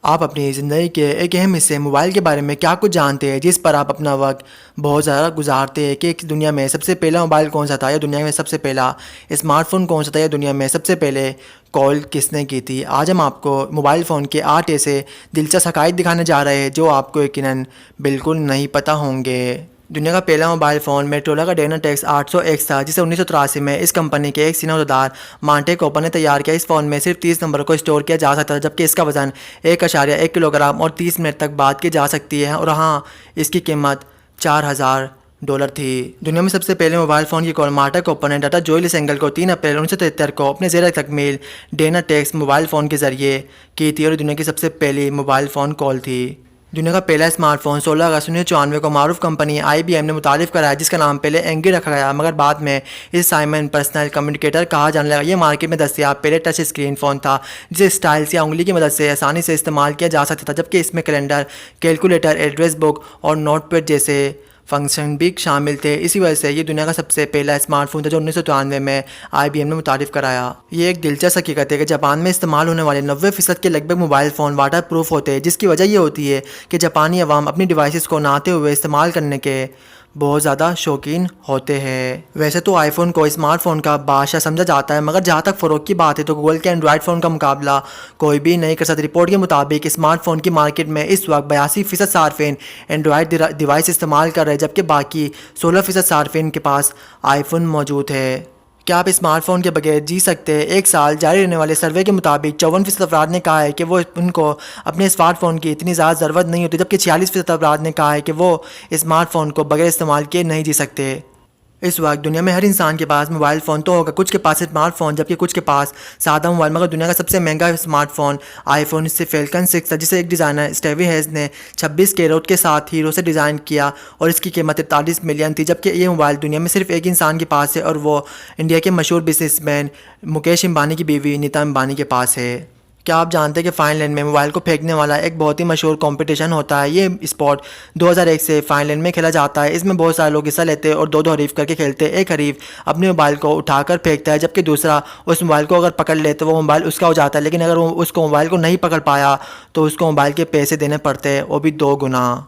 आप अपनी ज़िंदगी के एक अहम हिस्से मोबाइल के बारे में क्या कुछ जानते हैं जिस पर आप अपना वक्त बहुत ज़्यादा गुजारते हैं कि दुनिया में सबसे पहला मोबाइल कौन सा था या दुनिया में सबसे पहला स्मार्टफोन कौन सा था या दुनिया में सबसे पहले कॉल किसने की थी। आज हम आपको मोबाइल फ़ोन के 8 ऐसे दिलचस्प हक़ाइक़ दिखाने जा रहे हैं जो आपको यकीनन बिल्कुल नहीं पता होंगे। दुनिया का पहला मोबाइल फ़ोन मोटोरोला का डेनाटेक्स 800X था जिसे 1983 में इस कंपनी के एक सिनेमादार मांटे कोपर ने तैयार किया। इस फ़ोन में सिर्फ 30 नंबर को स्टोर किया जा सकता था जबकि इसका वज़न 1.1 किलोग्राम और 30 मिनट तक बात की जा सकती है और हाँ, इसकी कीमत $4000 थी। दुनिया में सबसे पहले मोबाइल फ़ोन की कॉल मांटे कोपर ने डाटा जोएल सेंगल को 3 अप्रैल 1973 को अपने ज़ेर तकमील डेनाटेक्स मोबाइल फ़ोन के ज़रिए की थी और दुनिया की सबसे पहली मोबाइल फ़ोन कॉल थी। दुनिया का पहला स्मार्टफोन 16 अगस्त 1994 को मारूफ कंपनी IBM ने मुतारिफ़ कराया जिसका नाम पहले एंगी रखा गया मगर बाद में इस साइमन पर्सनल कम्युनिकेटर कहा जाने लगा। ये मार्केट में दस्तयाब पहले टच स्क्रीन फ़ोन था जिसे स्टाइल्स या उंगली की मदद से आसानी से इस्तेमाल किया जा सकता था जबकि इसमें कैलेंडर, कैलकुलेटर, एड्रेस बुक और नोटपैड जैसे फंक्शन भी शामिल थे। इसी वजह से ये दुनिया का सबसे पहला स्मार्टफोन था जो 1993 में IBM ने मुतारिफ़ कराया। ये एक दिलचस्प हकीकत है कि जापान में इस्तेमाल होने वाले 90% के लगभग मोबाइल फ़ोन वाटर प्रूफ होते हैं जिसकी वजह ये होती है कि जापानी अवाम अपनी डिवाइसेस को नहाते हुए इस्तेमाल करने के बहुत ज़्यादा शौकीन होते हैं। वैसे तो आईफोन को स्मार्टफोन का बादशाह समझा जाता है मगर जहाँ तक फ़रोग की बात है तो गूगल के एंड्रॉयड फ़ोन का मुकाबला कोई भी नहीं कर सकता। रिपोर्ट के मुताबिक स्मार्टफोन की मार्केट में इस वक्त 82% सार्फिन एंड्रॉयड डिवाइस इस्तेमाल कर रहे हैं जबकि बाकी 16% सार्फिन के पास आईफोन मौजूद है। क्या आप स्मार्टफोन के बगैर जी सकते हैं? एक साल जारी रहने वाले सर्वे के मुताबिक 54% अफराद ने कहा है कि वो उनको अपने स्मार्टफोन की इतनी ज़्यादा ज़रूरत नहीं होती जबकि 46% अफराद ने कहा है कि वो स्मार्टफोन को बगैर इस्तेमाल किए नहीं जी सकते। इस वक्त दुनिया में हर इंसान के पास मोबाइल फ़ोन तो होगा, कुछ के पास स्मार्टफोन जबकि कुछ के पास सादा मोबाइल। मगर दुनिया का सबसे महंगा स्मार्टफोन आईफोन से फैल्कन 6 था जिसे एक डिज़ाइनर स्टीवी हेज ने 26 कैरेट के साथ हीरो से डिज़ाइन किया और इसकी कीमत 43 मिलियन थी जबकि ये मोबाइल दुनिया में सिर्फ एक इंसान के पास है और वो इंडिया के मशहूर बिजनेसमैन मुकेश अंबानी की बीवी नीता अंबानी के पास है। क्या आप जानते हैं कि फाइनलैंड में मोबाइल को फेंकने वाला एक बहुत ही मशहूर कंपटीशन होता है। ये स्पोर्ट 2001 से फाइनलैंड में खेला जाता है। इसमें बहुत सारे लोग हिस्सा लेते हैं और दो दो हरीफ करके खेलते हैं। एक हरीफ अपने मोबाइल को उठाकर फेंकता है जबकि दूसरा उस मोबाइल को अगर पकड़ ले तो वो मोबाइल उसका हो जाता है, लेकिन अगर वो उसको मोबाइल को नहीं पकड़ पाया तो उसको मोबाइल के पैसे देने पड़ते हैं, वो भी 2 गुना।